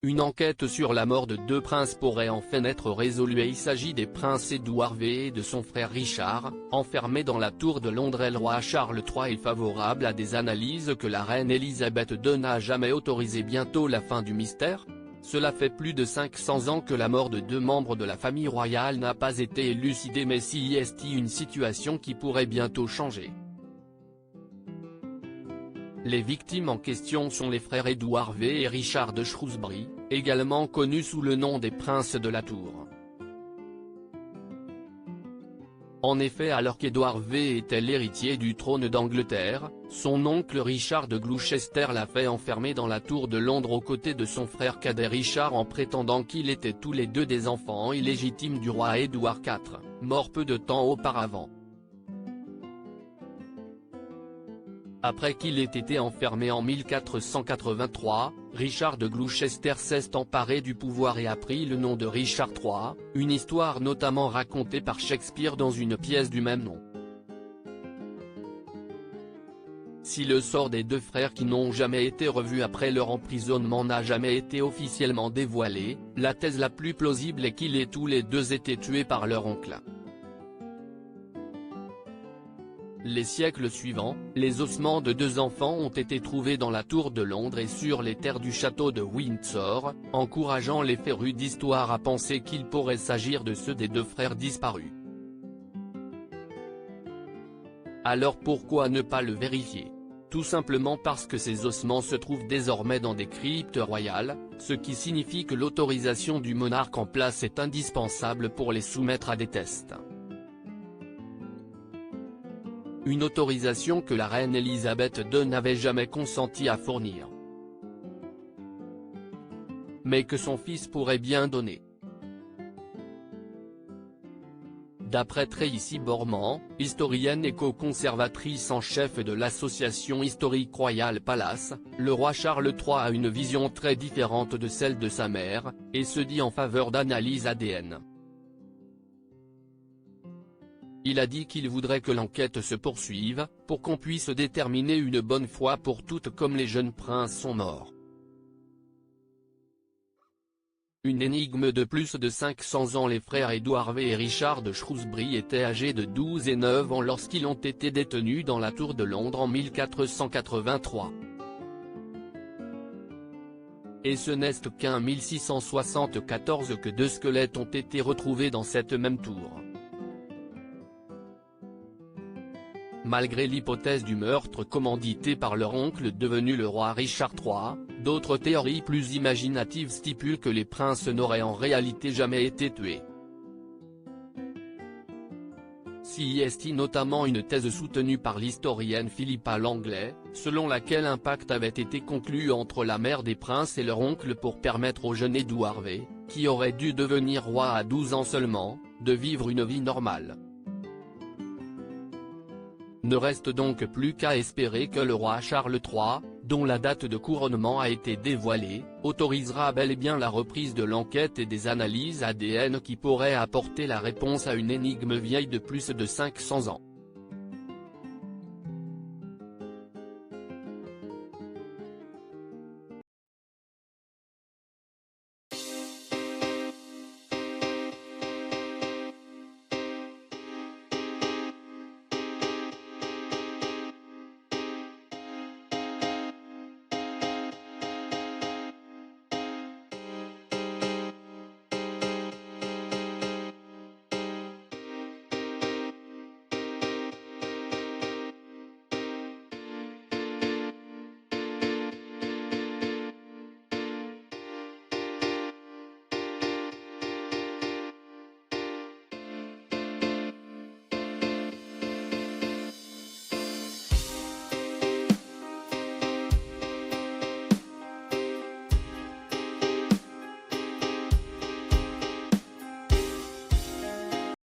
Une enquête sur la mort de deux princes pourrait enfin être résolue et il s'agit des princes Édouard V et de son frère Richard, enfermés dans la tour de Londres. Le roi Charles III est favorable à des analyses que la reine Elisabeth II n'a jamais autorisées. Bientôt la fin du mystère ? Cela fait plus de 500 ans que la mort de deux membres de la famille royale n'a pas été élucidée, mais si est une situation qui pourrait bientôt changer. Les victimes en question sont les frères Édouard V et Richard de Shrewsbury, également connus sous le nom des princes de la Tour. En effet, alors qu'Édouard V était l'héritier du trône d'Angleterre, son oncle Richard de Gloucester l'a fait enfermer dans la tour de Londres aux côtés de son frère cadet Richard en prétendant qu'ils étaient tous les deux des enfants illégitimes du roi Édouard IV, mort peu de temps auparavant. Après qu'il ait été enfermé en 1483, Richard de Gloucester s'est emparé du pouvoir et a pris le nom de Richard III, une histoire notamment racontée par Shakespeare dans une pièce du même nom. Si le sort des deux frères qui n'ont jamais été revus après leur emprisonnement n'a jamais été officiellement dévoilé, la thèse la plus plausible est qu'ils aient tous les deux été tués par leur oncle. Les siècles suivants, les ossements de deux enfants ont été trouvés dans la tour de Londres et sur les terres du château de Windsor, encourageant les férus d'histoire à penser qu'il pourrait s'agir de ceux des deux frères disparus. Alors pourquoi ne pas le vérifier ? Tout simplement parce que ces ossements se trouvent désormais dans des cryptes royales, ce qui signifie que l'autorisation du monarque en place est indispensable pour les soumettre à des tests. Une autorisation que la reine Elisabeth II n'avait jamais consenti à fournir, mais que son fils pourrait bien donner. D'après Tracy Borman, historienne et co-conservatrice en chef de l'association historique Royal Palace, le roi Charles III a une vision très différente de celle de sa mère, et se dit en faveur d'analyses ADN. Il a dit qu'il voudrait que l'enquête se poursuive, pour qu'on puisse déterminer une bonne fois pour toutes comme les jeunes princes sont morts. Une énigme de plus de 500 ans. Les frères Édouard V et Richard de Shrewsbury étaient âgés de 12 et 9 ans lorsqu'ils ont été détenus dans la tour de Londres en 1483. Et ce n'est qu'en 1674 que deux squelettes ont été retrouvés dans cette même tour. Malgré l'hypothèse du meurtre commandité par leur oncle devenu le roi Richard III, d'autres théories plus imaginatives stipulent que les princes n'auraient en réalité jamais été tués. Si est notamment une thèse soutenue par l'historienne Philippa Langley, selon laquelle un pacte avait été conclu entre la mère des princes et leur oncle pour permettre au jeune Édouard V, qui aurait dû devenir roi à 12 ans seulement, de vivre une vie normale. Ne reste donc plus qu'à espérer que le roi Charles III, dont la date de couronnement a été dévoilée, autorisera bel et bien la reprise de l'enquête et des analyses ADN qui pourraient apporter la réponse à une énigme vieille de plus de 500 ans.